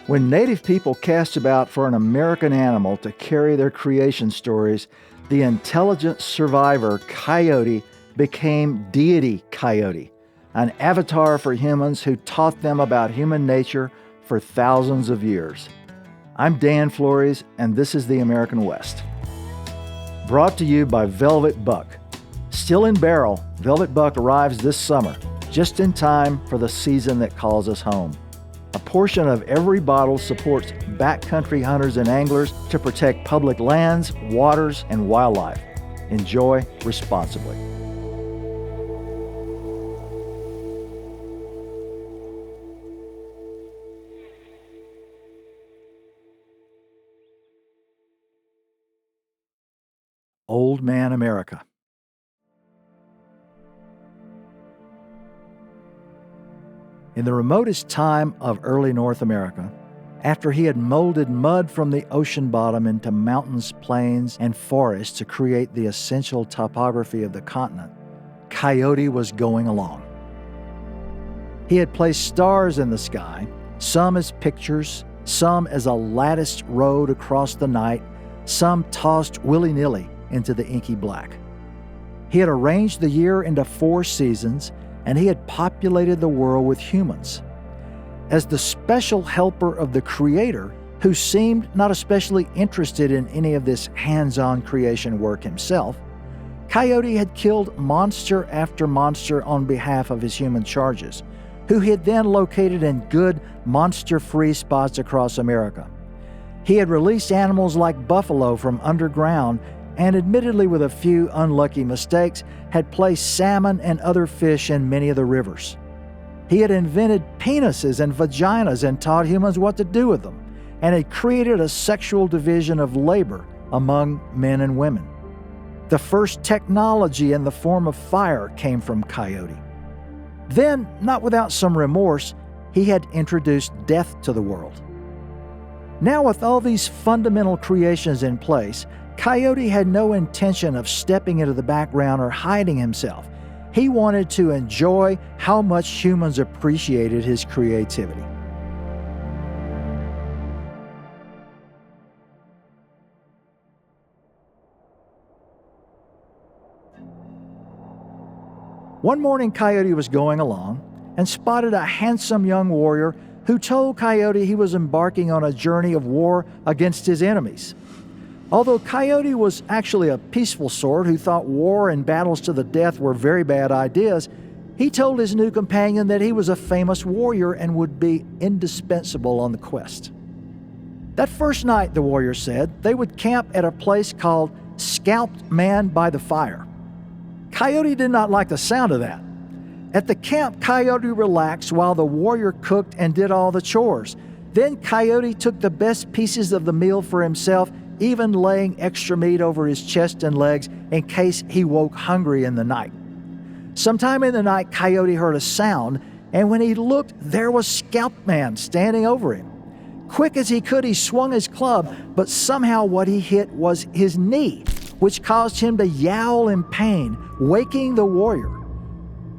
When native people cast about for an American animal to carry their creation stories, the intelligent survivor Coyote became Deity Coyote, an avatar for humans who taught them about human nature for thousands of years. I'm Dan Flores, and this is the American West. Brought to you by Velvet Buck. Still in barrel, Velvet Buck arrives this summer, just in time for the season that calls us home. A portion of every bottle supports backcountry hunters and anglers to protect public lands, waters, and wildlife. Enjoy responsibly. Old Man America. In the remotest time of early North America, after he had molded mud from the ocean bottom into mountains, plains, and forests to create the essential topography of the continent, Coyote was going along. He had placed stars in the sky, some as pictures, some as a latticed road across the night, some tossed willy-nilly into the inky black. He had arranged the year into 4 seasons, and he had populated the world with humans. As the special helper of the Creator, who seemed not especially interested in any of this hands-on creation work himself, Coyote had killed monster after monster on behalf of his human charges, who he had then located in good, monster-free spots across America. He had released animals like buffalo from underground and, admittedly with a few unlucky mistakes, had placed salmon and other fish in many of the rivers. He had invented penises and vaginas and taught humans what to do with them, and had created a sexual division of labor among men and women. The first technology in the form of fire came from Coyote. Then, not without some remorse, he had introduced death to the world. Now, with all these fundamental creations in place, Coyote had no intention of stepping into the background or hiding himself. He wanted to enjoy how much humans appreciated his creativity. One morning, Coyote was going along and spotted a handsome young warrior who told Coyote he was embarking on a journey of war against his enemies. Although Coyote was actually a peaceful sort who thought war and battles to the death were very bad ideas, he told his new companion that he was a famous warrior and would be indispensable on the quest. That first night, the warrior said, they would camp at a place called Scalped Man by the Fire. Coyote did not like the sound of that. At the camp, Coyote relaxed while the warrior cooked and did all the chores. Then Coyote took the best pieces of the meal for himself, even laying extra meat over his chest and legs in case he woke hungry in the night. Sometime in the night, Coyote heard a sound, and when he looked, there was Scalped Man standing over him. Quick as he could, he swung his club, but somehow what he hit was his knee, which caused him to yowl in pain, waking the warrior.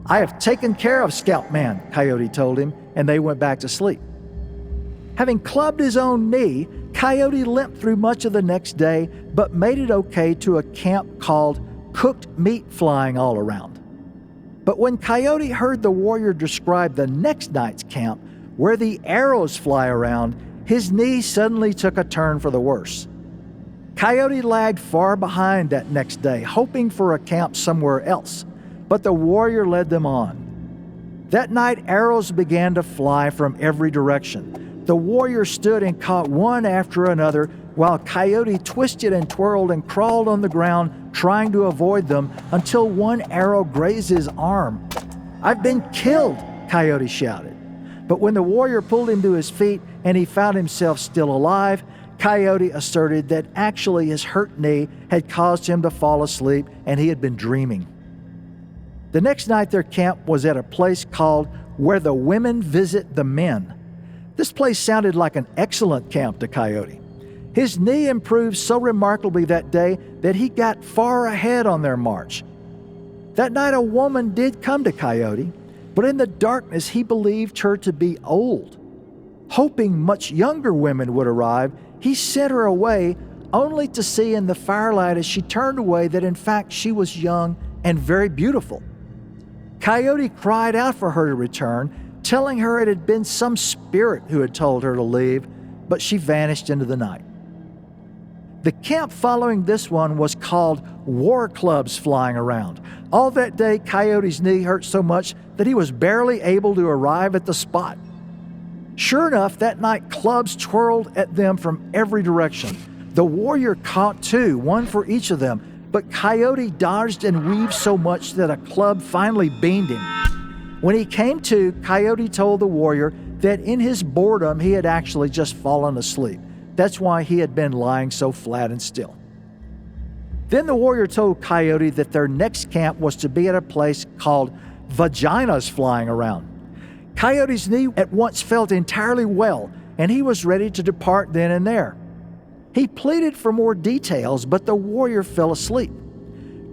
"I have taken care of Scalped Man," Coyote told him, and they went back to sleep. Having clubbed his own knee, Coyote limped through much of the next day, but made it okay to a camp called Cooked Meat Flying All Around. But when Coyote heard the warrior describe the next night's camp, where the arrows fly around, his knee suddenly took a turn for the worse. Coyote lagged far behind that next day, hoping for a camp somewhere else, but the warrior led them on. That night, arrows began to fly from every direction. The warrior stood and caught one after another, while Coyote twisted and twirled and crawled on the ground, trying to avoid them, until one arrow grazed his arm. "I've been killed," Coyote shouted. But when the warrior pulled him to his feet and he found himself still alive, Coyote asserted that actually his hurt knee had caused him to fall asleep and he had been dreaming. The next night, their camp was at a place called Where the Women Visit the Men. This place sounded like an excellent camp to Coyote. His knee improved so remarkably that day that he got far ahead on their march. That night, a woman did come to Coyote, but in the darkness he believed her to be old. Hoping much younger women would arrive, he sent her away, only to see in the firelight as she turned away that in fact she was young and very beautiful. Coyote cried out for her to return, telling her it had been some spirit who had told her to leave, but she vanished into the night. The camp following this one was called War Clubs Flying Around. All that day, Coyote's knee hurt so much that he was barely able to arrive at the spot. Sure enough, that night clubs twirled at them from every direction. The warrior caught two, one for each of them, but Coyote dodged and weaved so much that a club finally beamed him. When he came to, Coyote told the warrior that in his boredom he had actually just fallen asleep. That's why he had been lying so flat and still. Then the warrior told Coyote that their next camp was to be at a place called Vaginas Flying Around. Coyote's knee at once felt entirely well, and he was ready to depart then and there. He pleaded for more details, but the warrior fell asleep.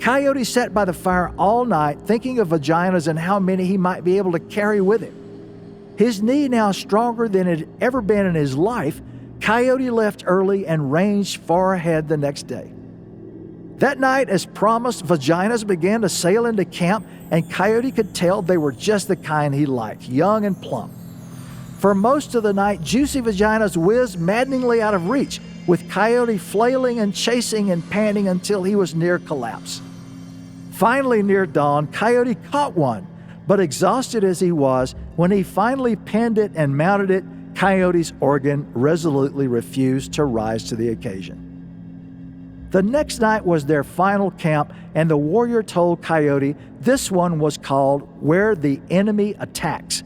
Coyote sat by the fire all night thinking of vaginas and how many he might be able to carry with him. His knee now stronger than it had ever been in his life, Coyote left early and ranged far ahead the next day. That night, as promised, vaginas began to sail into camp, and Coyote could tell they were just the kind he liked, young and plump. For most of the night, juicy vaginas whizzed maddeningly out of reach, with Coyote flailing and chasing and panting until he was near collapse. Finally, near dawn, Coyote caught one, but exhausted as he was, when he finally pinned it and mounted it, Coyote's organ resolutely refused to rise to the occasion. The next night was their final camp, and the warrior told Coyote this one was called Where the Enemy Attacks.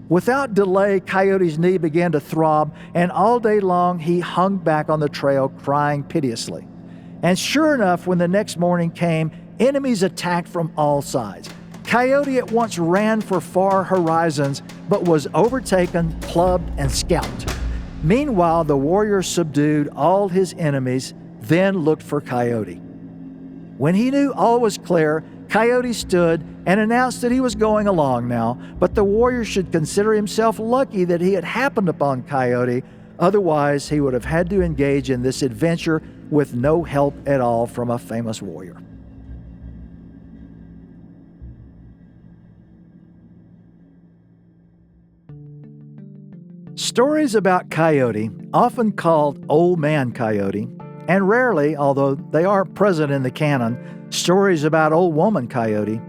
Without delay, Coyote's knee began to throb, and all day long he hung back on the trail crying piteously. And sure enough, when the next morning came, enemies attacked from all sides. Coyote at once ran for far horizons, but was overtaken, clubbed, and scalped. Meanwhile, the warrior subdued all his enemies, then looked for Coyote. When he knew all was clear, Coyote stood and announced that he was going along now, but the warrior should consider himself lucky that he had happened upon Coyote, otherwise he would have had to engage in this adventure with no help at all from a famous warrior. Stories about Coyote, often called Old Man Coyote, and rarely, although they are present in the canon, stories about Old Woman Coyote,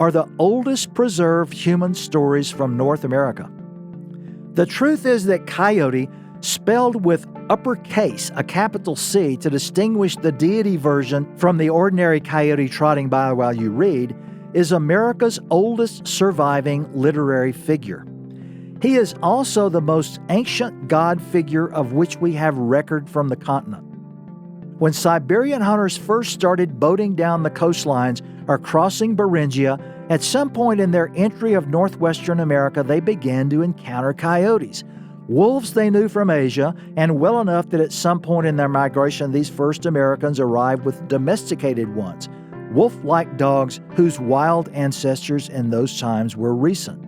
are the oldest preserved human stories from North America. The truth is that Coyote, spelled with uppercase, a capital C, to distinguish the deity version from the ordinary coyote trotting by while you read, is America's oldest surviving literary figure. He is also the most ancient god figure of which we have record from the continent. When Siberian hunters first started boating down the coastlines or crossing Beringia, at some point in their entry of northwestern America, they began to encounter coyotes, wolves they knew from Asia, and well enough that at some point in their migration, these first Americans arrived with domesticated ones, wolf-like dogs whose wild ancestors in those times were recent.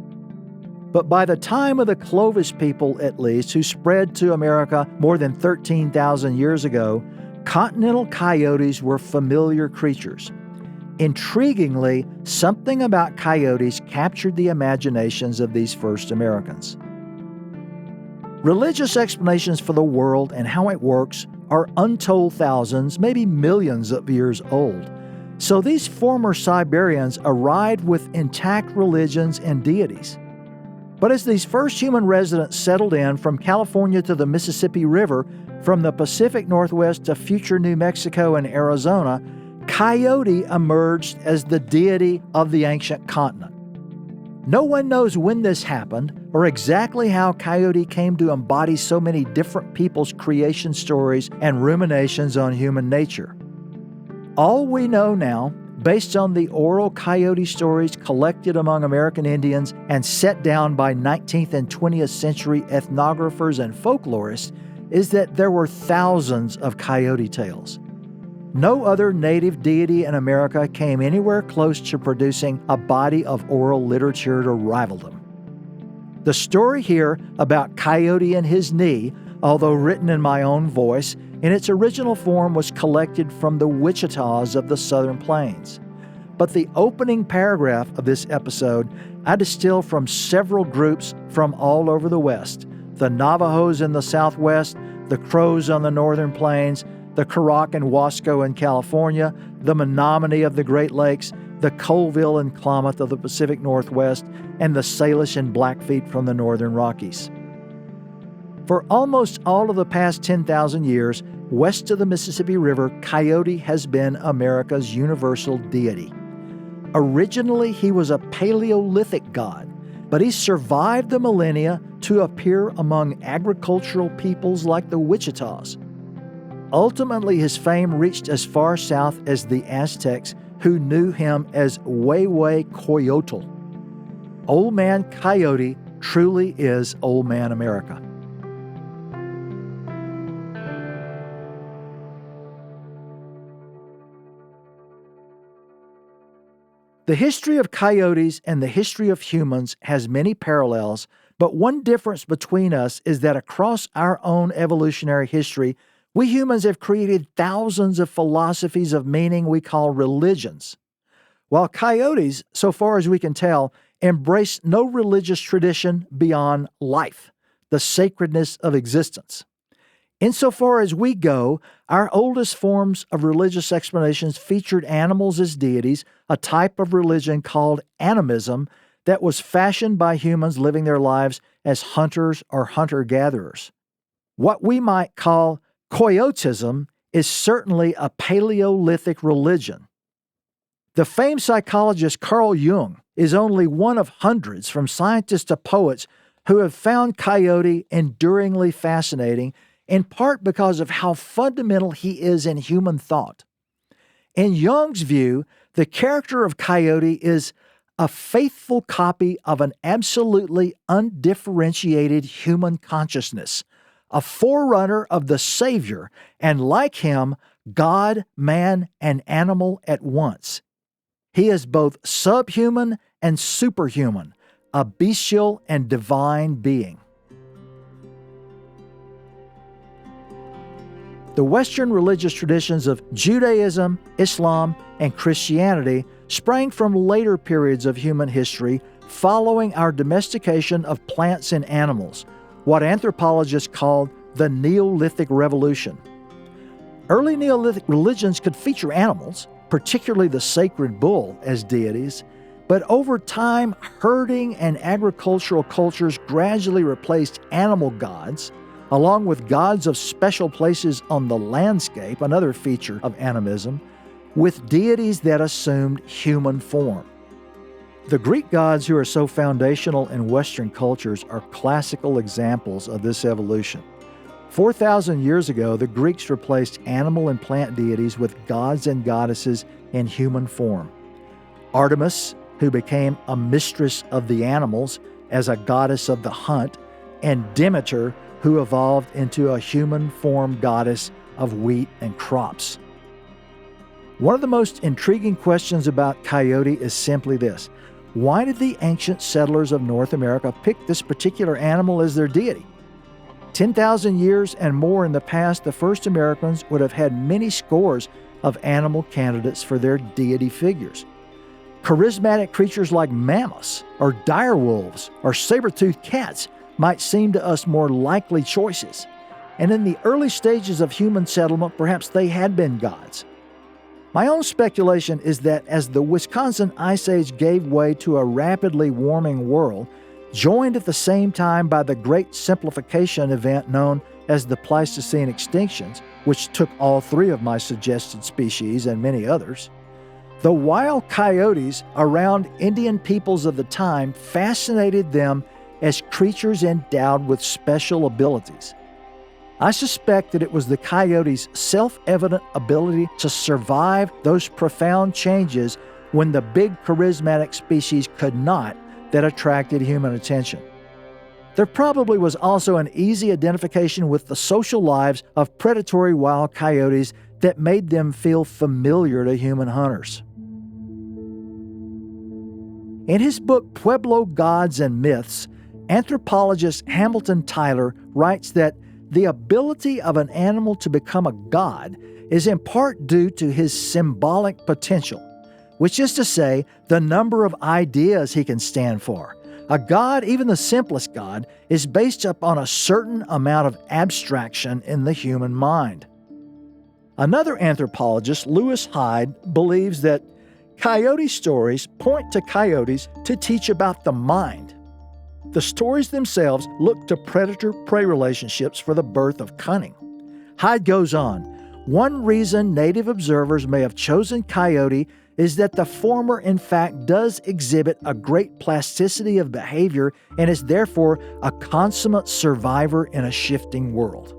But by the time of the Clovis people, at least, who spread to America more than 13,000 years ago, continental coyotes were familiar creatures. Intriguingly, something about coyotes captured the imaginations of these first Americans. Religious explanations for the world and how it works are untold thousands, maybe millions of years old. So these former Siberians arrived with intact religions and deities. But as these first human residents settled in from California to the Mississippi River, from the Pacific Northwest to future New Mexico and Arizona, Coyote emerged as the deity of the ancient continent. No one knows when this happened or exactly how Coyote came to embody so many different people's creation stories and ruminations on human nature. All we know now, based on the oral coyote stories collected among American Indians and set down by 19th and 20th century ethnographers and folklorists, is that there were thousands of coyote tales. No other native deity in America came anywhere close to producing a body of oral literature to rival them. The story here about Coyote and his knee, although written in my own voice, in its original form was collected from the Wichitas of the Southern Plains. But the opening paragraph of this episode I distill from several groups from all over the West: the Navajos in the Southwest, the Crows on the Northern Plains, the Karak and Wasco in California, the Menominee of the Great Lakes, the Colville and Klamath of the Pacific Northwest, and the Salish and Blackfeet from the Northern Rockies. For almost all of the past 10,000 years, west of the Mississippi River, Coyote has been America's universal deity. Originally, he was a Paleolithic god, but he survived the millennia to appear among agricultural peoples like the Wichitas. Ultimately, his fame reached as far south as the Aztecs, who knew him as Coyote. Old Man Coyote truly is Old Man America. The history of coyotes and the history of humans has many parallels, but one difference between us is that across our own evolutionary history, we humans have created thousands of philosophies of meaning we call religions, while coyotes, so far as we can tell, embrace no religious tradition beyond life, the sacredness of existence. Insofar as we go, our oldest forms of religious explanations featured animals as deities, a type of religion called animism that was fashioned by humans living their lives as hunters or hunter-gatherers. What we might call Coyoteism is certainly a Paleolithic religion. The famed psychologist Carl Jung is only one of hundreds, from scientists to poets, who have found Coyote enduringly fascinating, in part because of how fundamental he is in human thought. In Jung's view, the character of Coyote is a faithful copy of an absolutely undifferentiated human consciousness, a forerunner of the Savior, and like him, God, man, and animal at once. He is both subhuman and superhuman, a bestial and divine being. The Western religious traditions of Judaism, Islam, and Christianity sprang from later periods of human history following our domestication of plants and animals, what anthropologists call the Neolithic Revolution. Early Neolithic religions could feature animals, particularly the sacred bull, as deities, but over time, herding and agricultural cultures gradually replaced animal gods, along with gods of special places on the landscape, another feature of animism, with deities that assumed human form. The Greek gods who are so foundational in Western cultures are classical examples of this evolution. 4,000 years ago, the Greeks replaced animal and plant deities with gods and goddesses in human form. Artemis, who became a mistress of the animals as a goddess of the hunt, and Demeter, who evolved into a human-form goddess of wheat and crops. One of the most intriguing questions about Coyote is simply this: why did the ancient settlers of North America pick this particular animal as their deity? 10,000 years and more in the past, the first Americans would have had many scores of animal candidates for their deity figures. Charismatic creatures like mammoths, or dire wolves, or saber-toothed cats might seem to us more likely choices. And in the early stages of human settlement, perhaps they had been gods. My own speculation is that as the Wisconsin Ice Age gave way to a rapidly warming world, joined at the same time by the Great Simplification event known as the Pleistocene extinctions, which took all three of my suggested species and many others, the wild coyotes around Indian peoples of the time fascinated them as creatures endowed with special abilities. I suspect that it was the coyote's self-evident ability to survive those profound changes when the big charismatic species could not that attracted human attention. There probably was also an easy identification with the social lives of predatory wild coyotes that made them feel familiar to human hunters. In his book Pueblo Gods and Myths, Anthropologist Hamilton Tyler writes that the ability of an animal to become a god is in part due to his symbolic potential, which is to say, the number of ideas he can stand for. A god, even the simplest god, is based upon a certain amount of abstraction in the human mind. Another anthropologist, Lewis Hyde, believes that coyote stories point to coyotes to teach about the mind. The stories themselves look to predator-prey relationships for the birth of cunning. Hyde goes on, one reason native observers may have chosen coyote is that the former in fact does exhibit a great plasticity of behavior and is therefore a consummate survivor in a shifting world.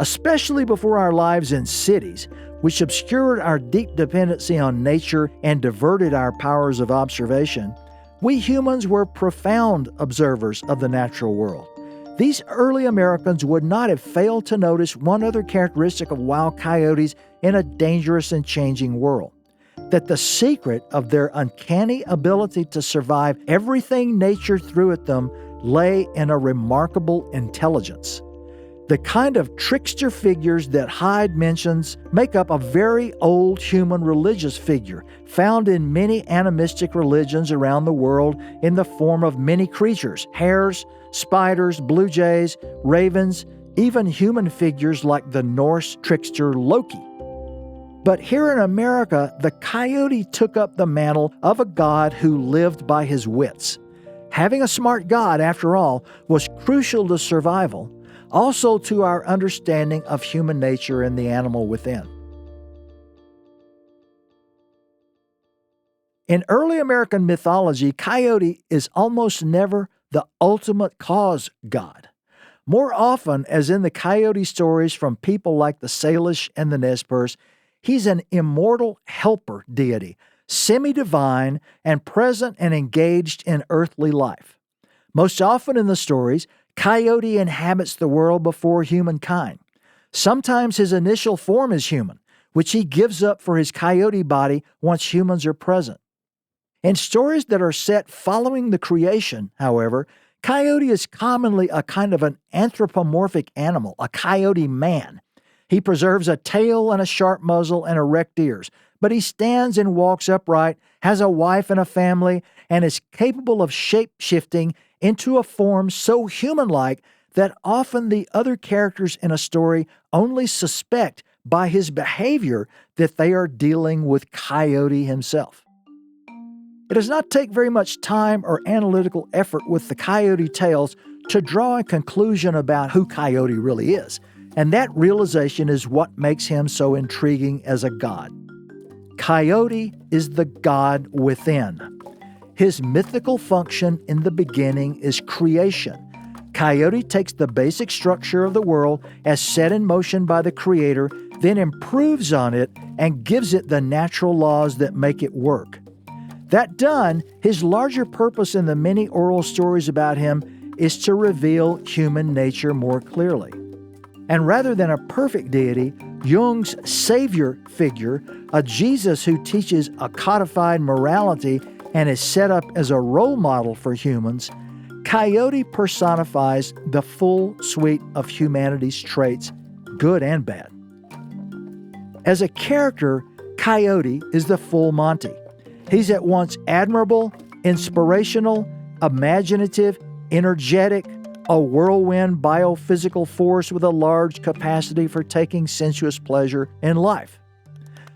Especially before our lives in cities, which obscured our deep dependency on nature and diverted our powers of observation, we humans were profound observers of the natural world. These early Americans would not have failed to notice one other characteristic of wild coyotes in a dangerous and changing world: that the secret of their uncanny ability to survive everything nature threw at them lay in a remarkable intelligence. The kind of trickster figures that Hyde mentions make up a very old human religious figure, found in many animistic religions around the world in the form of many creatures: hares, spiders, blue jays, ravens, even human figures like the Norse trickster Loki. But here in America, the coyote took up the mantle of a god who lived by his wits. Having a smart god, after all, was crucial to survival, also to our understanding of human nature and the animal within. In early American mythology, Coyote is almost never the ultimate cause god. More often, as in the Coyote stories from people like the Salish and the Nez Perce, he's an immortal helper deity, semi-divine and present and engaged in earthly life. Most often in the stories, Coyote inhabits the world before humankind. Sometimes his initial form is human, which he gives up for his coyote body once humans are present. In stories that are set following the creation, however, Coyote is commonly a kind of an anthropomorphic animal, a coyote man. He preserves a tail and a sharp muzzle and erect ears, but he stands and walks upright, has a wife and a family, and is capable of shape-shifting into a form so human-like that often the other characters in a story only suspect by his behavior that they are dealing with Coyote himself. It does not take very much time or analytical effort with the Coyote tales to draw a conclusion about who Coyote really is, and that realization is what makes him so intriguing as a god. Coyote is the god within. His mythical function in the beginning is creation. Coyote takes the basic structure of the world as set in motion by the Creator, then improves on it and gives it the natural laws that make it work. That done, his larger purpose in the many oral stories about him is to reveal human nature more clearly. And rather than a perfect deity, Jung's savior figure, a Jesus who teaches a codified morality and is set up as a role model for humans, Coyote personifies the full suite of humanity's traits, good and bad. As a character, Coyote is the full Monty. He's at once admirable, inspirational, imaginative, energetic, a whirlwind biophysical force with a large capacity for taking sensuous pleasure in life.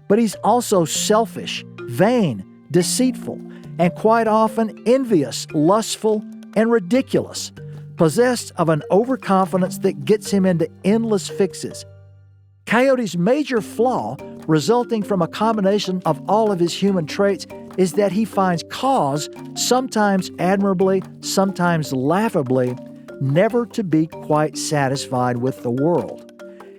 But he's also selfish, vain, deceitful, and quite often envious, lustful, and ridiculous, possessed of an overconfidence that gets him into endless fixes. Coyote's major flaw, resulting from a combination of all of his human traits, is that he finds cause, sometimes admirably, sometimes laughably, never to be quite satisfied with the world.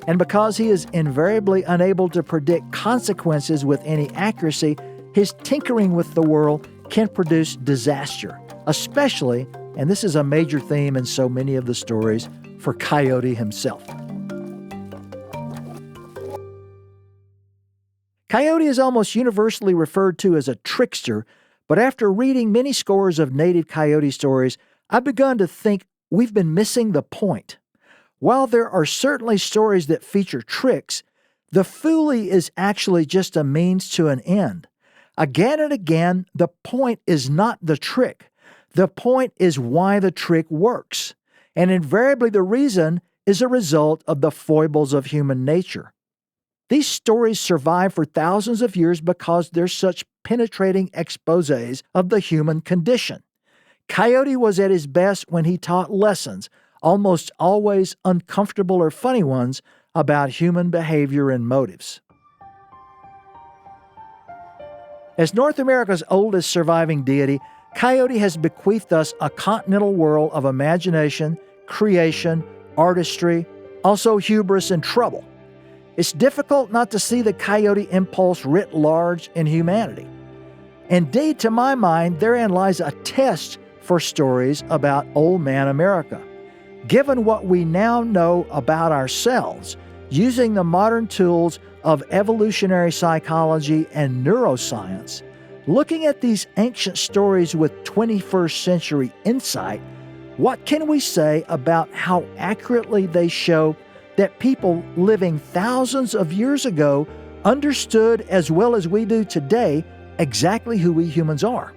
And because he is invariably unable to predict consequences with any accuracy, his tinkering with the world can produce disaster, especially, and this is a major theme in so many of the stories, for Coyote himself. Coyote is almost universally referred to as a trickster, but after reading many scores of native coyote stories, I've begun to think we've been missing the point. While there are certainly stories that feature tricks, the foolie is actually just a means to an end. Again and again, the point is not the trick. The point is why the trick works. And invariably the reason is a result of the foibles of human nature. These stories survive for thousands of years because they're such penetrating exposés of the human condition. Coyote was at his best when he taught lessons, almost always uncomfortable or funny ones, about human behavior and motives. As North America's oldest surviving deity, Coyote has bequeathed us a continental world of imagination, creation, artistry, also hubris and trouble. It's difficult not to see the coyote impulse writ large in humanity. Indeed, to my mind, therein lies a test for stories about Old Man America. Given what we now know about ourselves, using the modern tools of evolutionary psychology and neuroscience, looking at these ancient stories with 21st century insight, what can we say about how accurately they show that people living thousands of years ago understood as well as we do today exactly who we humans are?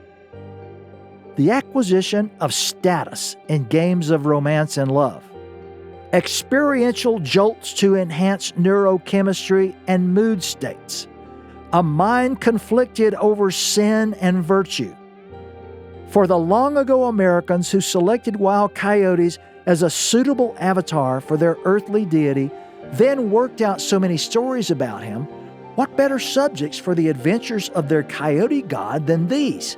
The acquisition of status in games of romance and love, experiential jolts to enhance neurochemistry and mood states, a mind conflicted over sin and virtue. For the long ago Americans who selected wild coyotes as a suitable avatar for their earthly deity, then worked out so many stories about him, what better subjects for the adventures of their coyote god than these?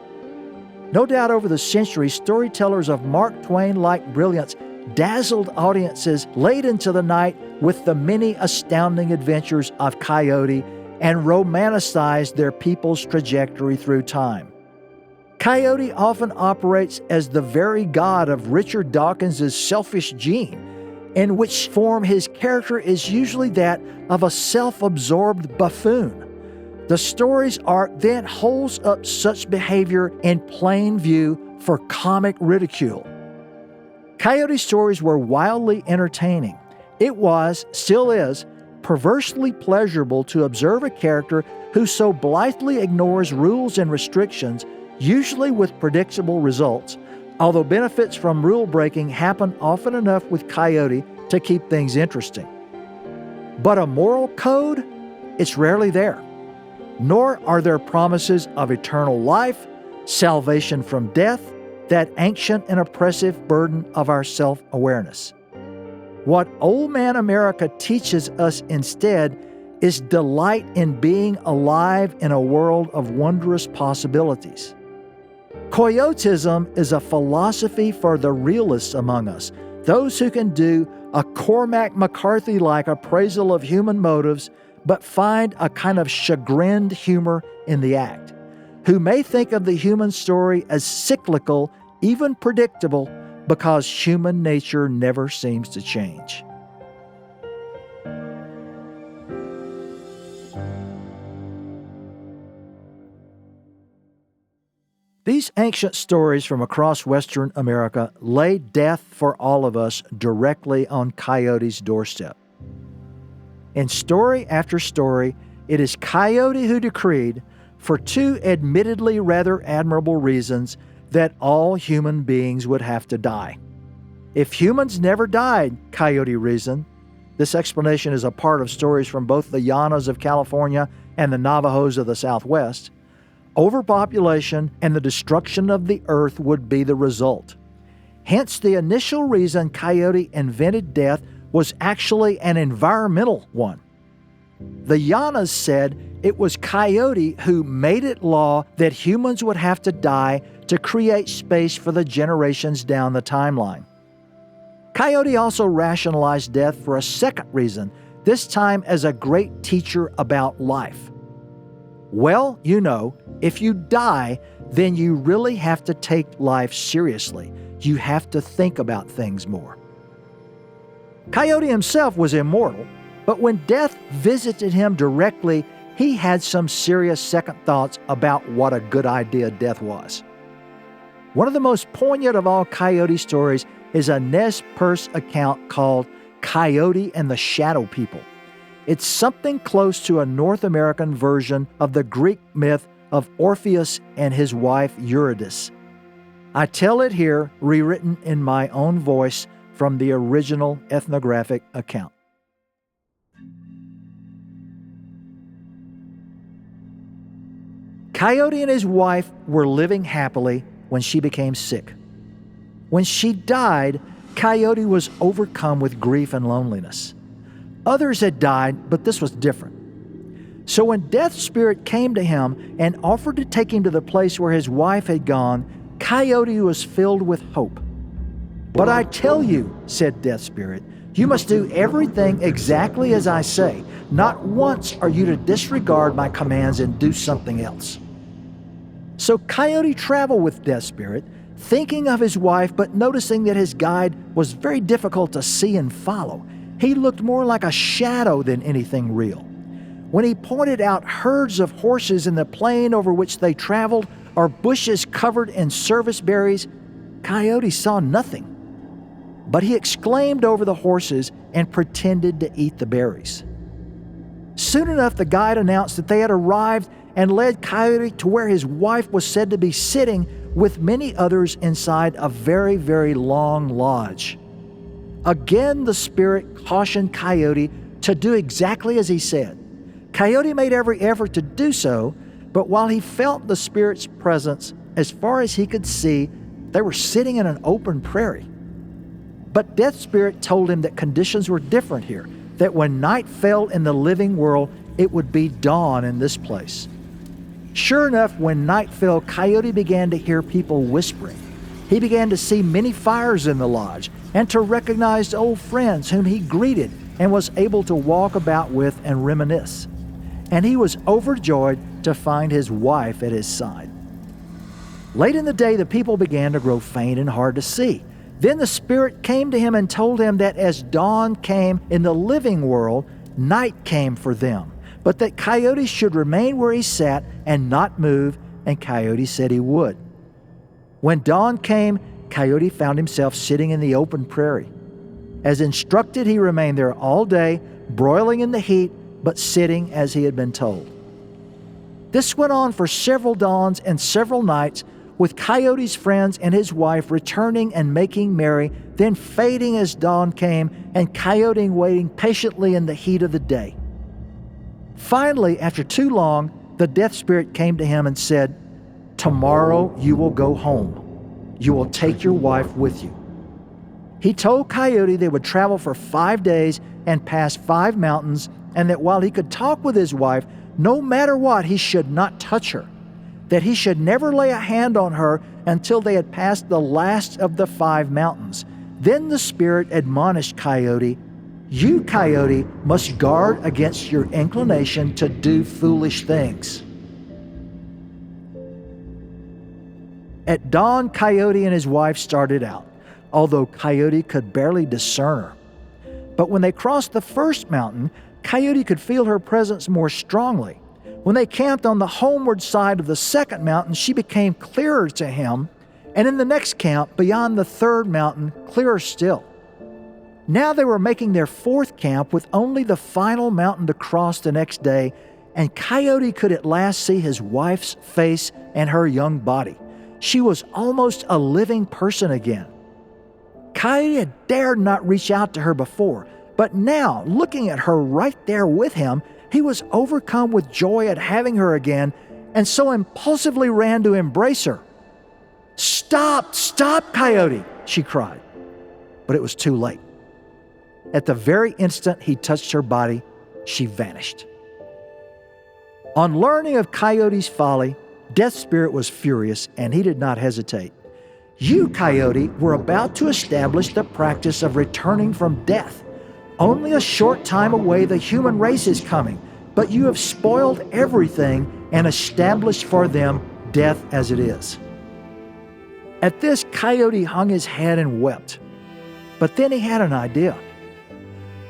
No doubt over the centuries, storytellers of Mark Twain-like brilliance dazzled audiences late into the night with the many astounding adventures of Coyote and romanticized their people's trajectory through time. Coyote often operates as the very god of Richard Dawkins' selfish gene, in which form his character is usually that of a self-absorbed buffoon. The story's arc then holds up such behavior in plain view for comic ridicule. Coyote stories were wildly entertaining. It was, still is, perversely pleasurable to observe a character who so blithely ignores rules and restrictions, usually with predictable results, although benefits from rule breaking happen often enough with Coyote to keep things interesting. But a moral code? It's rarely there. Nor are there promises of eternal life, salvation from death, that ancient and oppressive burden of our self-awareness. What Old Man America teaches us instead is delight in being alive in a world of wondrous possibilities. Coyoteism is a philosophy for the realists among us, those who can do a Cormac McCarthy-like appraisal of human motives but find a kind of chagrined humor in the act, who may think of the human story as cyclical, even predictable, because human nature never seems to change. These ancient stories from across Western America lay death for all of us directly on Coyote's doorstep. In story after story, it is Coyote who decreed, for two admittedly rather admirable reasons, that all human beings would have to die. If humans never died, Coyote reasoned, this explanation is a part of stories from both the Llanos of California and the Navajos of the Southwest, overpopulation and the destruction of the earth would be the result. Hence, the initial reason Coyote invented death was actually an environmental one. The Llanos said it was Coyote who made it law that humans would have to die to create space for the generations down the timeline. Coyote also rationalized death for a second reason, this time as a great teacher about life. Well, you know, if you die, then you really have to take life seriously. You have to think about things more. Coyote himself was immortal, but when death visited him directly, he had some serious second thoughts about what a good idea death was. One of the most poignant of all Coyote stories is a Nez Perce account called Coyote and the Shadow People. It's something close to a North American version of the Greek myth of Orpheus and his wife Eurydice. I tell it here, rewritten in my own voice from the original ethnographic account. Coyote and his wife were living happily when she became sick. When she died, Coyote was overcome with grief and loneliness. Others had died, but this was different. So when Death's spirit came to him and offered to take him to the place where his wife had gone, Coyote was filled with hope. "But I tell you," said Death's spirit, "you must do everything exactly as I say. Not once are you to disregard my commands and do something else." So Coyote traveled with Death's spirit, thinking of his wife, but noticing that his guide was very difficult to see and follow. He looked more like a shadow than anything real. When he pointed out herds of horses in the plain over which they traveled, or bushes covered in service berries, Coyote saw nothing. But he exclaimed over the horses and pretended to eat the berries. Soon enough, the guide announced that they had arrived and led Coyote to where his wife was said to be sitting with many others inside a very, very long lodge. Again, the spirit cautioned Coyote to do exactly as he said. Coyote made every effort to do so, but while he felt the spirit's presence, as far as he could see, they were sitting in an open prairie. But Death's spirit told him that conditions were different here, that when night fell in the living world, it would be dawn in this place. Sure enough, when night fell, Coyote began to hear people whispering. He began to see many fires in the lodge and to recognize old friends whom he greeted and was able to walk about with and reminisce. And he was overjoyed to find his wife at his side. Late in the day, the people began to grow faint and hard to see. Then the spirit came to him and told him that as dawn came in the living world, night came for them, but that Coyote should remain where he sat and not move, and Coyote said he would. When dawn came, Coyote found himself sitting in the open prairie. As instructed, he remained there all day, broiling in the heat, but sitting as he had been told. This went on for several dawns and several nights, with Coyote's friends and his wife returning and making merry, then fading as dawn came, and Coyote waiting patiently in the heat of the day. Finally, after too long, the Death Spirit came to him and said, "Tomorrow you will go home. You will take your wife with you." He told Coyote they would travel for 5 days and pass 5 mountains, and that while he could talk with his wife, no matter what, he should not touch her, that he should never lay a hand on her until they had passed the last of the 5 mountains. Then the spirit admonished Coyote, "You, Coyote, must guard against your inclination to do foolish things." At dawn, Coyote and his wife started out, although Coyote could barely discern her. But when they crossed the first mountain, Coyote could feel her presence more strongly. When they camped on the homeward side of the second mountain, she became clearer to him, and in the next camp, beyond the third mountain, clearer still. Now they were making their 4th camp with only the final mountain to cross the next day, and Coyote could at last see his wife's face and her young body. She was almost a living person again. Coyote had dared not reach out to her before, but now, looking at her right there with him, he was overcome with joy at having her again, and so impulsively ran to embrace her. "Stop, stop, Coyote," she cried. But it was too late. At the very instant he touched her body, she vanished. On learning of Coyote's folly, Death Spirit was furious, and he did not hesitate. "You, Coyote, were about to establish the practice of returning from death. Only a short time away the human race is coming, but you have spoiled everything and established for them death as it is." At this, Coyote hung his head and wept. But then he had an idea.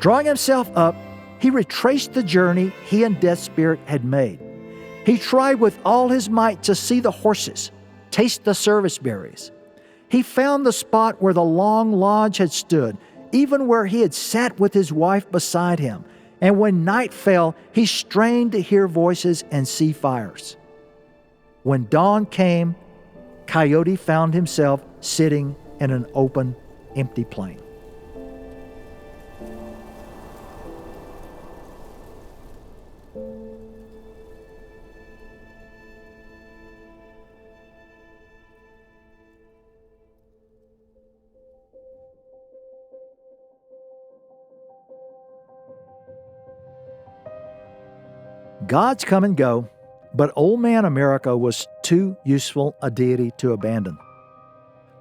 Drawing himself up, he retraced the journey he and Death Spirit had made. He tried with all his might to see the horses, taste the service berries. He found the spot where the long lodge had stood, even where he had sat with his wife beside him. And when night fell, he strained to hear voices and see fires. When dawn came, Coyote found himself sitting in an open, empty plain. Gods come and go, but old man America was too useful a deity to abandon.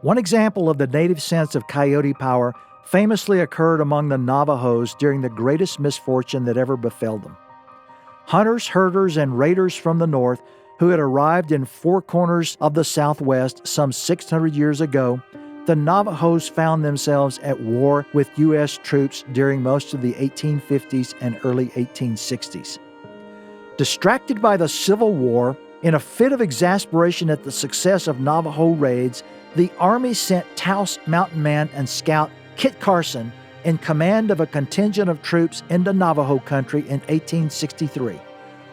One example of the native sense of coyote power famously occurred among the Navajos during the greatest misfortune that ever befell them. Hunters, herders, and raiders from the north who had arrived in four corners of the Southwest some 600 years ago, the Navajos found themselves at war with U.S. troops during most of the 1850s and early 1860s. Distracted by the Civil War, in a fit of exasperation at the success of Navajo raids, the Army sent Taos mountain man and scout Kit Carson in command of a contingent of troops into Navajo country in 1863,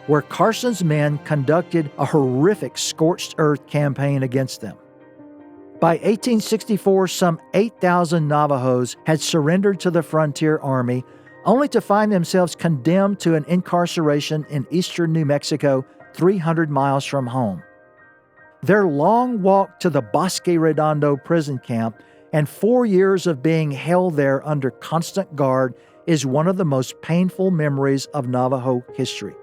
where Carson's men conducted a horrific scorched earth campaign against them. By 1864, some 8,000 Navajos had surrendered to the Frontier Army, only to find themselves condemned to an incarceration in eastern New Mexico, 300 miles from home. Their long walk to the Bosque Redondo prison camp and 4 years of being held there under constant guard is one of the most painful memories of Navajo history.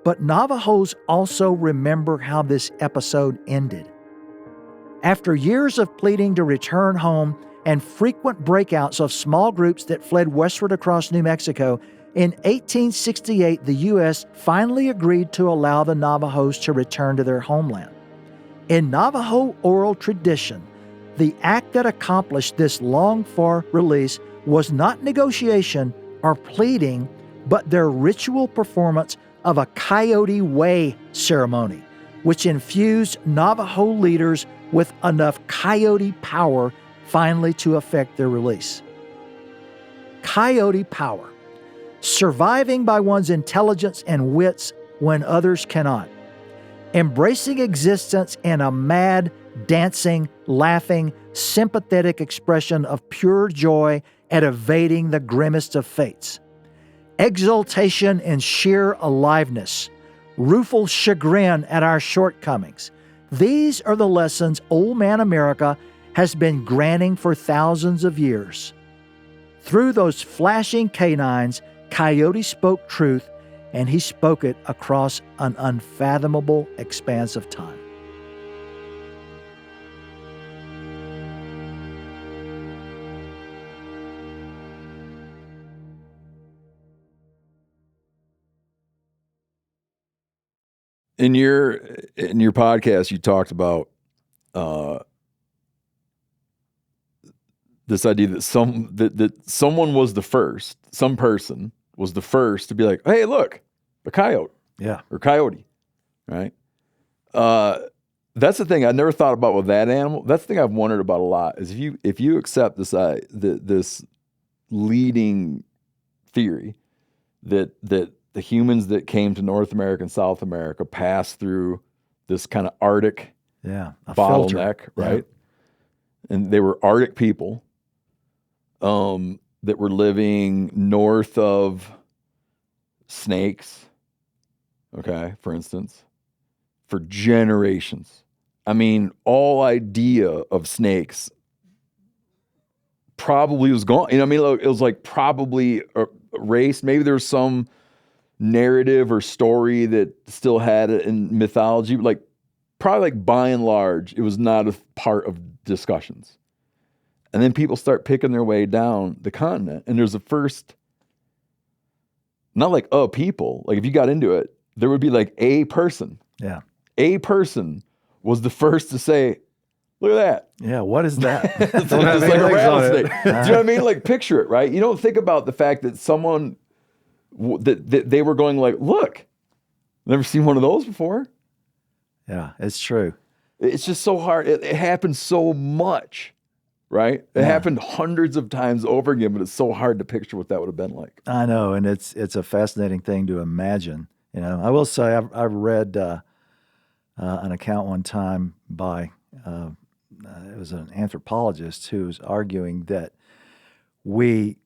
But Navajos also remember how this episode ended. After years of pleading to return home and frequent breakouts of small groups that fled westward across New Mexico, in 1868 the U.S. finally agreed to allow the Navajos to return to their homeland. In Navajo oral tradition, the act that accomplished this longed-for release was not negotiation or pleading, but their ritual performance of a Coyote Way ceremony, which infused Navajo leaders with enough Coyote power finally to effect their release. Coyote power, surviving by one's intelligence and wits when others cannot, embracing existence in a mad, dancing, laughing, sympathetic expression of pure joy at evading the grimmest of fates, exultation in sheer aliveness, rueful chagrin at our shortcomings. These are the lessons old man America has been granting for thousands of years. Through those flashing canines, Coyote spoke truth, and he spoke it across an unfathomable expanse of time. In your podcast, you talked about this idea that someone was the first, some person was the first to be like, hey, look, a coyote. Yeah. Or coyote, right? That's the thing I never thought about with that animal. That's the thing I've wondered about a lot is if you accept this leading theory that the humans that came to North America and South America passed through this kind of Arctic bottleneck, filter. right? Yeah. And they were Arctic people that were living north of snakes, okay, for instance, for generations. I mean, all idea of snakes probably was gone. You know what I mean? It was like probably erased. Maybe there's some narrative or story that still had it in mythology, like probably like by and large, it was not a part of discussions. And then people start picking their way down the continent. And there's a first, not like a people, like if you got into it, there would be like a person. Yeah. A person was the first to say, look at that. Yeah, what is that? It's like a rattlesnake. Do you know what I mean? Like picture it, right? You don't think about the fact that someone, that they were going like, look, never seen one of those before. Yeah, it's true. It's just so hard. It happens so much, right? It happened hundreds of times over again, but it's so hard to picture what that would have been like. I know, and it's a fascinating thing to imagine. I will say I've read an account one time by it was an anthropologist who was arguing that we,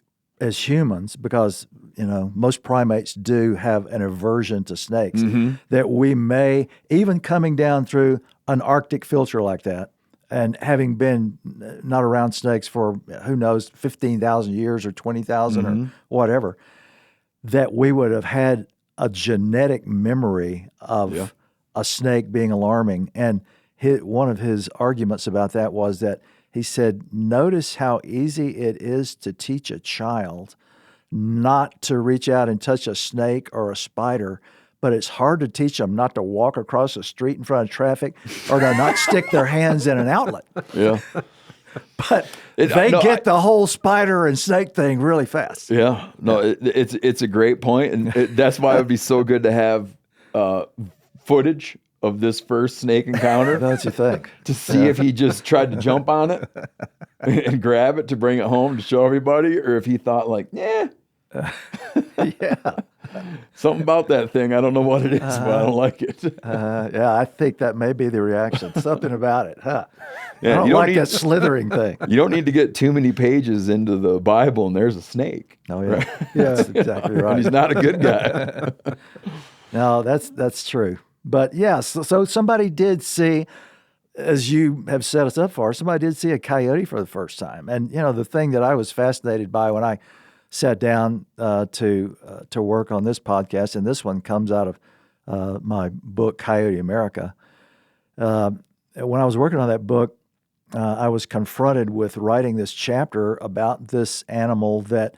as humans, because most primates do have an aversion to snakes, that we may, even coming down through an Arctic filter like that, and having been not around snakes for, who knows, 15,000 years or 20,000 or whatever, that we would have had a genetic memory of a snake being alarming. And one of his arguments about that was that he said, notice how easy it is to teach a child not to reach out and touch a snake or a spider, but it's hard to teach them not to walk across the street in front of traffic or to not stick their hands in an outlet. Yeah. But they get the whole spider and snake thing really fast. Yeah. No, it's a great point. And that's why it would be so good to have footage of this first snake encounter. Don't you think? To see if he just tried to jump on it and grab it to bring it home to show everybody, or if he thought like, yeah. Something about that thing. I don't know what it is, but I don't like it. I think that may be the reaction. Something about it, huh? Yeah, I don't like that slithering thing. You don't need to get too many pages into the Bible and there's a snake. Oh, yeah. Right? Yeah, that's exactly right. And he's not a good guy. No, that's true. But yes, so somebody did see, as you have set us up for, somebody did see a coyote for the first time. And, the thing that I was fascinated by when I sat down to work on this podcast, and this one comes out of my book, Coyote America. When I was working on that book, I was confronted with writing this chapter about this animal that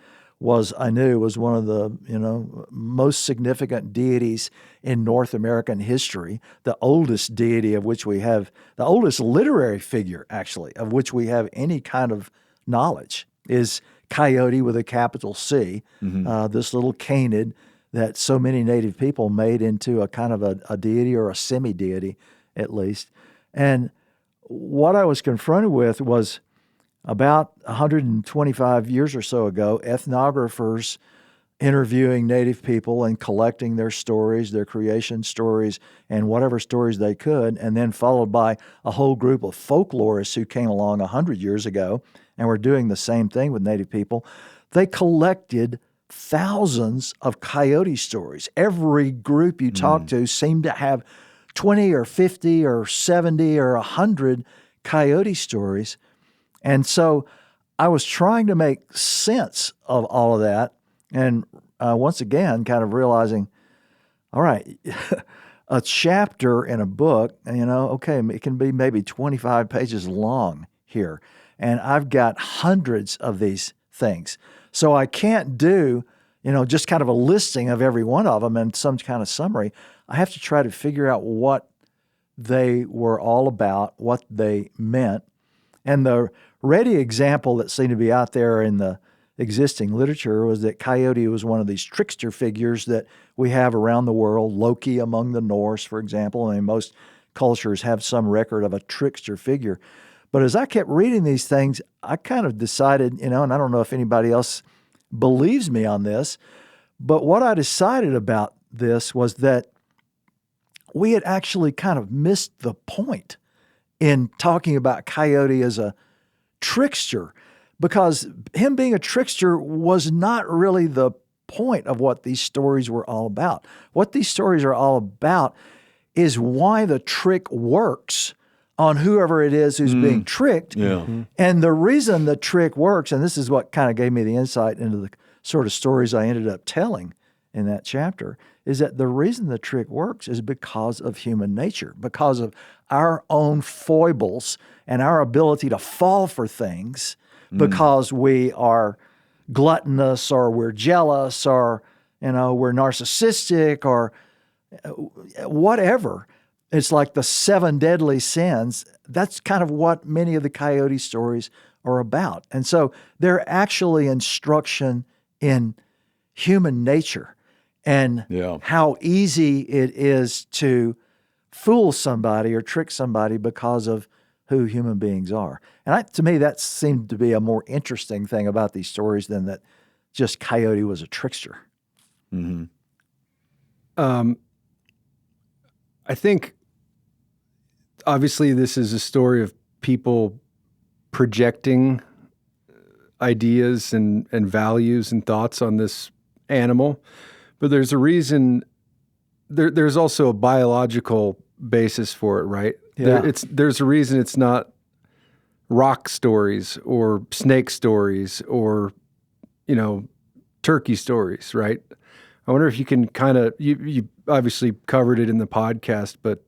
I knew was one of the most significant deities in North American history, the oldest deity of which we have, the oldest literary figure actually of which we have any kind of knowledge is Coyote with a capital C, this little canid that so many native people made into a kind of a deity or a semi-deity at least. And what I was confronted with was about 125 years or so ago, ethnographers interviewing native people and collecting their stories, their creation stories, and whatever stories they could, and then followed by a whole group of folklorists who came along 100 years ago and were doing the same thing with native people. They collected thousands of coyote stories. Every group you talk to seemed to have 20 or 50 or 70 or 100 coyote stories. And so I was trying to make sense of all of that. And once again, kind of realizing, all right, a chapter in a book, okay, it can be maybe 25 pages long here. And I've got hundreds of these things. So I can't do, just kind of a listing of every one of them and some kind of summary. I have to try to figure out what they were all about, what they meant. And the ready example that seemed to be out there in the existing literature was that Coyote was one of these trickster figures that we have around the world. Loki among the Norse, for example. I mean, most cultures have some record of a trickster figure. But as I kept reading these things, I kind of decided, and I don't know if anybody else believes me on this, but what I decided about this was that we had actually kind of missed the point in talking about Coyote as a trickster, because him being a trickster was not really the point of what these stories were all about. What these stories are all about is why the trick works on whoever it is who's being tricked. Yeah. And the reason the trick works, and this is what kind of gave me the insight into the sort of stories I ended up telling in that chapter, is that the reason the trick works is because of human nature, because of our own foibles and our ability to fall for things because we are gluttonous or we're jealous or, we're narcissistic or whatever. It's like the 7 deadly sins. That's kind of what many of the Coyote stories are about. And so they're actually instruction in human nature and how easy it is to fool somebody or trick somebody because of who human beings are. And to me, that seemed to be a more interesting thing about these stories than that just Coyote was a trickster. Mm-hmm. I think obviously this is a story of people projecting ideas and values and thoughts on this animal, but there's a reason. There's also a biological basis for it, right? Yeah. There's a reason it's not rock stories or snake stories or, turkey stories, right? I wonder if you can kind of, you obviously covered it in the podcast, but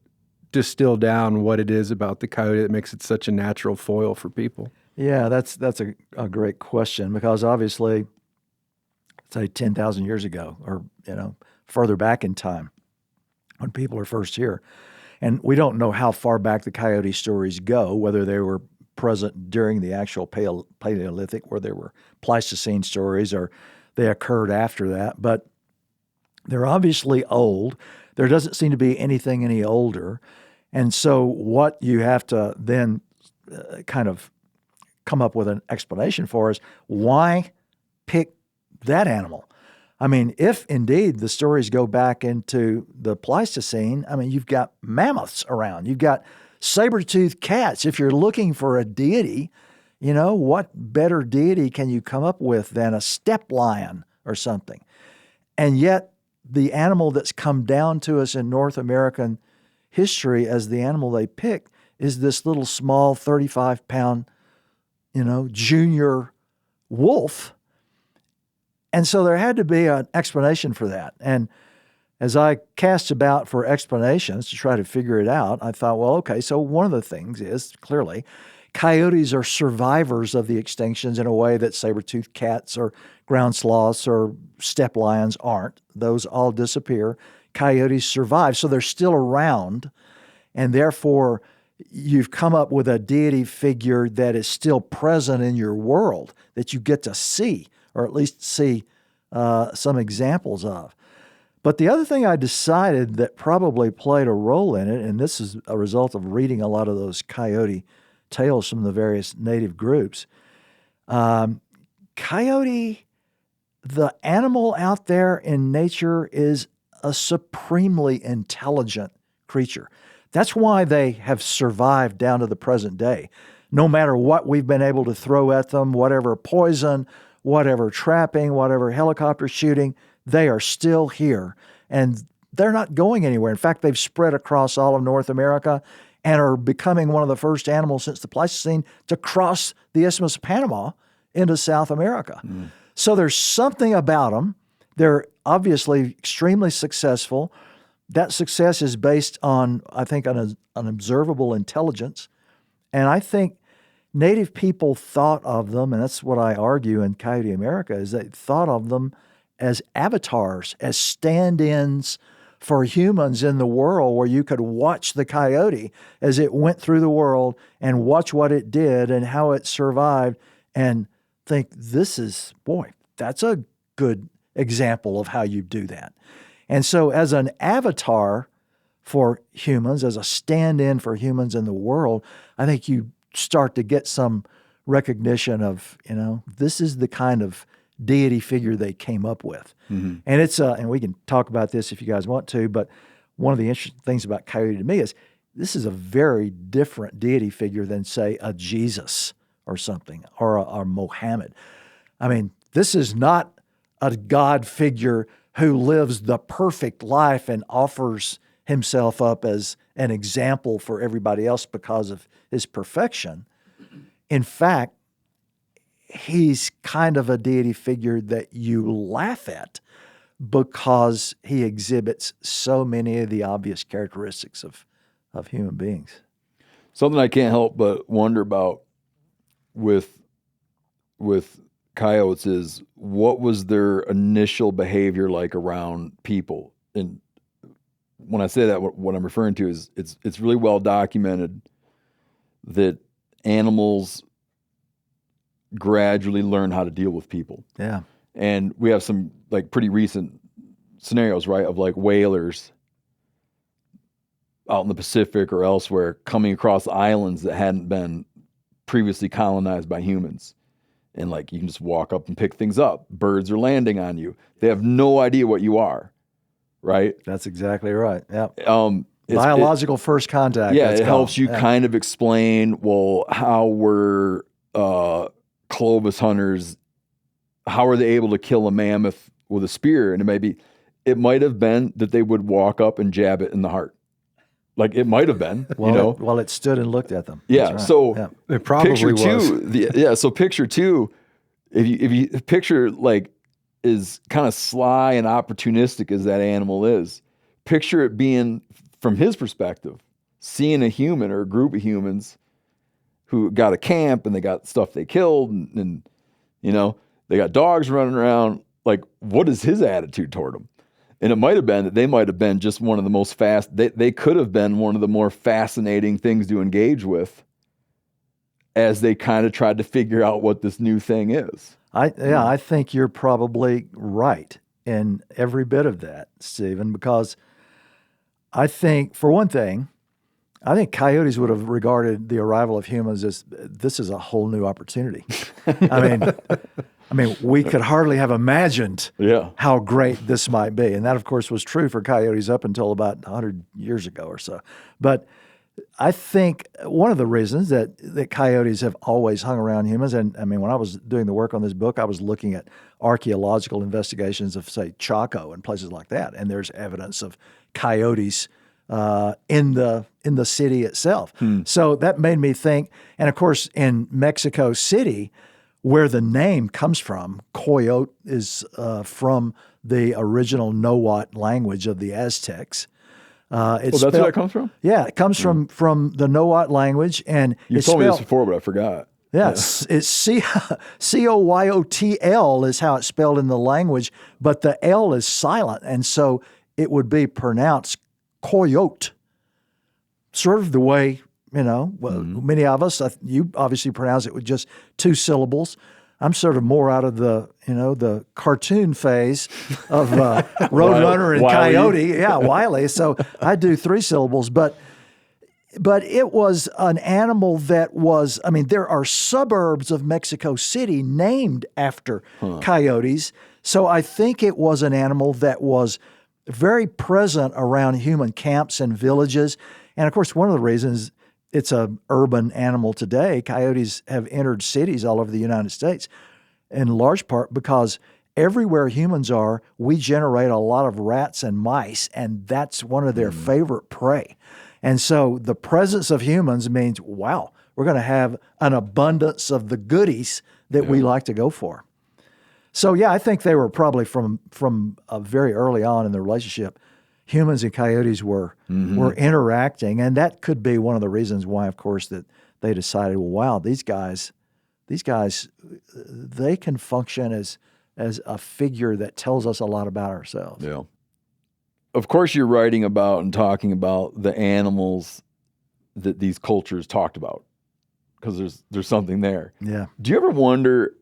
distill down what it is about the coyote that makes it such a natural foil for people. Yeah, that's a great question, because obviously, say 10,000 years ago or, further back in time when people are first here. And we don't know how far back the coyote stories go, whether they were present during the actual Paleolithic, where there were Pleistocene stories, or they occurred after that. But they're obviously old. There doesn't seem to be anything any older. And so what you have to then kind of come up with an explanation for is, why pick that animal? I mean, if indeed the stories go back into the Pleistocene, I mean, you've got mammoths around. You've got saber-toothed cats. If you're looking for a deity, what better deity can you come up with than a steppe lion or something? And yet the animal that's come down to us in North American history as the animal they picked is this little small 35-pound, junior wolf. And so there had to be an explanation for that. And as I cast about for explanations to try to figure it out, I thought, well, okay, so one of the things is, clearly, coyotes are survivors of the extinctions in a way that saber-toothed cats or ground sloths or steppe lions aren't. Those all disappear. Coyotes survive, so they're still around, and therefore you've come up with a deity figure that is still present in your world that you get to see, or at least see some examples of. But the other thing I decided that probably played a role in it, and this is a result of reading a lot of those coyote tales from the various native groups, coyote, the animal out there in nature, is a supremely intelligent creature. That's why they have survived down to the present day. No matter what we've been able to throw at them, whatever poison, whatever trapping, whatever helicopter shooting, they are still here. And they're not going anywhere. In fact, they've spread across all of North America and are becoming one of the first animals since the Pleistocene to cross the Isthmus of Panama into South America. Mm. So there's something about them. They're obviously extremely successful. That success is based on, I think, an observable intelligence. And I think Native people thought of them, and that's what I argue in Coyote America, is they thought of them as avatars, as stand-ins for humans in the world, where you could watch the coyote as it went through the world and watch what it did and how it survived and think, that's a good example of how you do that. And so as an avatar for humans, as a stand-in for humans in the world, I think you start to get some recognition of, this is the kind of deity figure they came up with. Mm-hmm. And it's and we can talk about this if you guys want to, but one of the interesting things about Coyote to me is this is a very different deity figure than, say, a Jesus or something, or a Mohammed. I mean, this is not a God figure who lives the perfect life and offers himself up as an example for everybody else because of his perfection. In fact, he's kind of a deity figure that you laugh at because he exhibits so many of the obvious characteristics of human beings. Something I can't help but wonder about with coyotes is, what was their initial behavior like around people? And when I say that, what I'm referring to is it's really well documented that animals gradually learn how to deal with people. Yeah. And we have some like pretty recent scenarios, right, of like whalers out in the Pacific or elsewhere, coming across islands that hadn't been previously colonized by humans. And like, you can just walk up and pick things up. Birds are landing on you. They have no idea what you are, right? That's exactly right. Yeah. Biological first contact. Yeah, it helps you kind of explain, well, how were Clovis hunters, how are they able to kill a mammoth with a spear? And it might have been that they would walk up and jab it in the heart. Like, it might have been, Well, it stood and looked at them. Yeah, right. so it probably picture was. so picture two, if you picture like as kind of sly and opportunistic as that animal is, picture it being, from his perspective, seeing a human or a group of humans who got a camp and they got stuff they killed and they got dogs running around. Like, what is his attitude toward them? And it might have been that they might have been just one of the most they could have been one of the more fascinating things to engage with as they kind of tried to figure out what this new thing is. I think you're probably right in every bit of that, Stephen, because I think, for one thing, I think coyotes would have regarded the arrival of humans as this is a whole new opportunity. I mean, we could hardly have imagined how great this might be. And that, of course, was true for coyotes up until about 100 years ago or so. But I think one of the reasons that coyotes have always hung around humans, and I mean, when I was doing the work on this book, I was looking at archaeological investigations of, say, Chaco and places like that, and there's evidence of coyotes in the city itself. So that made me think, and of course, in Mexico City, where the name comes from, Coyote is from the original Nahuatl language of the Aztecs. That's where that comes from? Yeah, it comes from the Nahuatl language. And you told me this before, but I forgot. Yeah, it's Coyotl is how it's spelled in the language, but the L is silent, and so it would be pronounced Coyote, sort of the way, many of us, you obviously pronounce it with just two syllables. I'm sort of more out of the cartoon phase of Roadrunner and Wiley. Coyote. Yeah, Wiley. So I do three syllables, but it was an animal that was, there are suburbs of Mexico City named after coyotes. So I think it was an animal that was very present around human camps and villages. And of course, one of the reasons it's an urban animal today, coyotes have entered cities all over the United States, in large part because everywhere humans are, we generate a lot of rats and mice, and that's one of their favorite prey. And so the presence of humans means, wow, we're going to have an abundance of the goodies that we like to go for. So yeah, I think they were probably from very early on in the relationship, humans and coyotes were interacting, and that could be one of the reasons why, of course, that they decided, well, wow, these guys, they can function as a figure that tells us a lot about ourselves. Yeah. Of course, you're writing about and talking about the animals that these cultures talked about, because there's something there. Yeah. Do you ever wonder?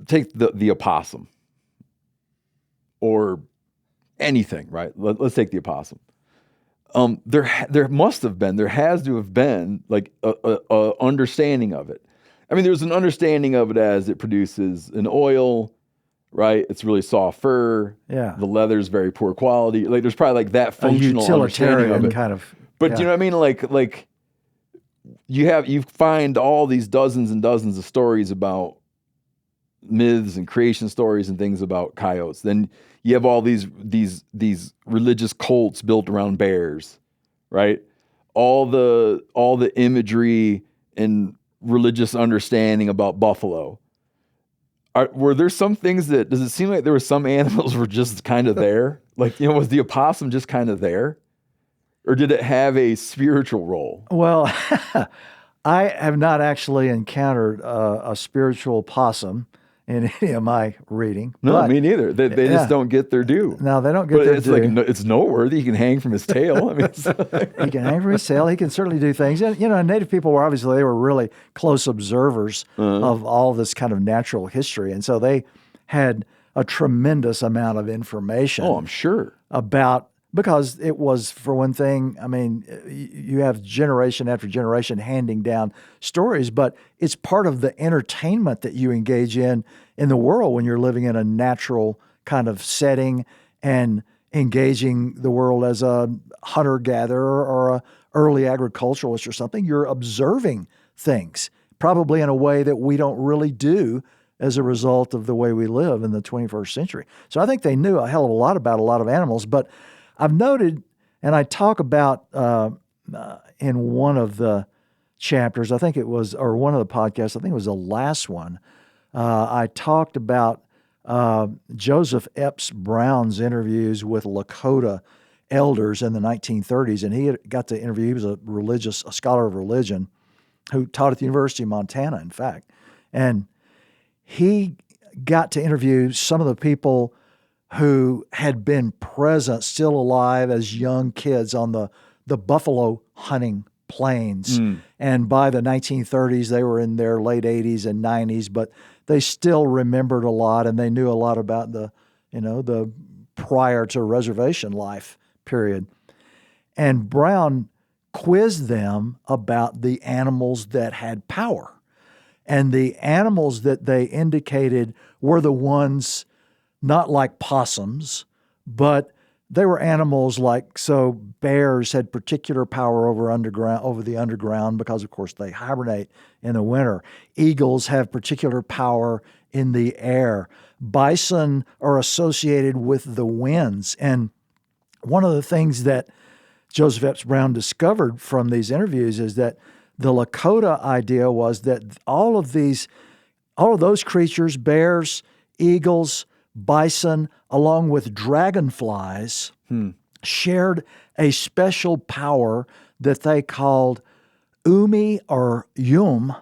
Take the opossum or anything, right? Let's take the opossum. There has to have been like a understanding of it. There's an understanding of it as it produces an oil, right? It's really soft fur. Yeah. The leather's very poor quality. Like, there's probably like that functional understanding of it. Kind of. But do you know what I mean? Like you find all these dozens and dozens of stories about myths and creation stories and things about coyotes. Then you have all these religious cults built around bears, right? All the imagery and religious understanding about buffalo. Were there some things does it seem like there were some animals were just kind of there? Like, was the opossum just kind of there? Or did it have a spiritual role? Well, I have not actually encountered a spiritual possum in any of my reading. No, me neither. They just don't get their due. No, they don't get their due. It's noteworthy. He can hang from his tail. He can hang from his tail. He can certainly do things. And, Native people were obviously, they were really close observers of all this kind of natural history. And so they had a tremendous amount of information. Oh, I'm sure. About Because it was, for one thing, I mean, you have generation after generation handing down stories, but it's part of the entertainment that you engage in the world when you're living in a natural kind of setting and engaging the world as a hunter-gatherer or a early agriculturalist or something. You're observing things, probably in a way that we don't really do as a result of the way we live in the 21st century. So I think they knew a hell of a lot about a lot of animals, but I've noted, and I talk about in one of the chapters, I think it was, or one of the podcasts, I think it was the last one, I talked about Joseph Epps Brown's interviews with Lakota elders in the 1930s, and he got to interview, he was a scholar of religion who taught at the University of Montana, in fact, and he got to interview some of the people who had been present, still alive as young kids on the buffalo hunting plains. And by the 1930s, they were in their late 80s and 90s, but they still remembered a lot, and they knew a lot about the prior to reservation life period. And Brown quizzed them about the animals that had power. And the animals that they indicated were the ones not like possums, but they were animals like, so bears had particular power over the underground because, of course, they hibernate in the winter. Eagles have particular power in the air. Bison are associated with the winds. And one of the things that Joseph Epps Brown discovered from these interviews is that the Lakota idea was that all of those creatures, bears, eagles, bison, along with dragonflies, shared a special power that they called Umi or Yum,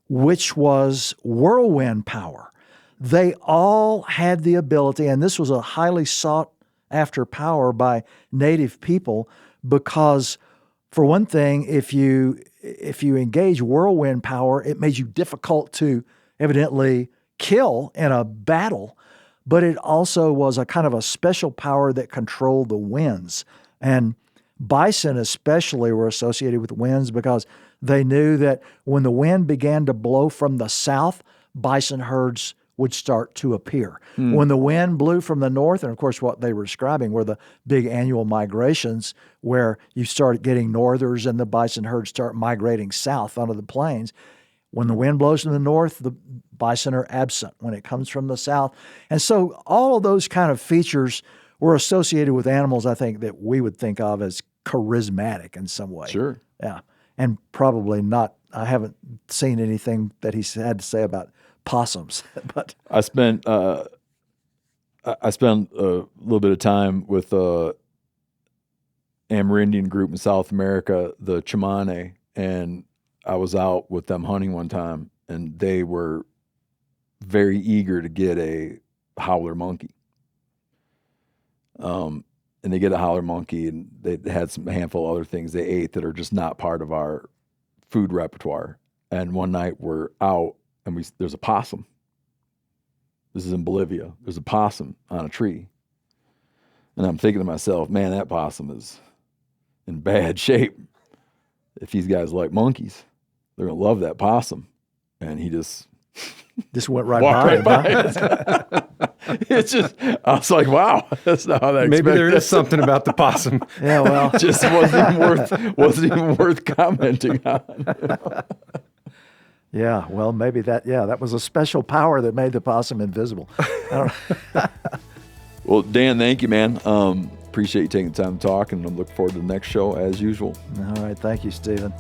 which was whirlwind power. They all had the ability, and this was a highly sought after power by native people because, for one thing, if you engage whirlwind power, it made you difficult to evidently kill in a battle, but it also was a kind of a special power that controlled the winds. And bison especially were associated with winds because they knew that when the wind began to blow from the south, bison herds would start to appear. When the wind blew from the north, and of course what they were describing were the big annual migrations where you start getting northers and the bison herds start migrating south onto the plains. When the wind blows from the north, the bison are absent when it comes from the south. And so all of those kind of features were associated with animals, I think, that we would think of as charismatic in some way. Sure. Yeah. And probably not, I haven't seen anything that he's had to say about possums, but I spent a little bit of time with a Amerindian group in South America, the Chamane, and I was out with them hunting one time, and they were very eager to get a howler monkey. And they get a howler monkey, and they had a handful of other things they ate that are just not part of our food repertoire. And one night we're out, and there's a possum. This is in Bolivia. There's a possum on a tree. And I'm thinking to myself, man, that possum is in bad shape. If these guys like monkeys, they're going to love that possum. And he just went right walked by right him. by it. It's just, I was like, wow, that's not how that Maybe there expected. is something about the possum. Yeah, well, Just wasn't even worth commenting on. yeah, well, maybe that was a special power that made the possum invisible. I don't know. Well, Dan, thank you, man. Appreciate you taking the time to talk, and I'm looking forward to the next show as usual. All right, thank you, Stephen.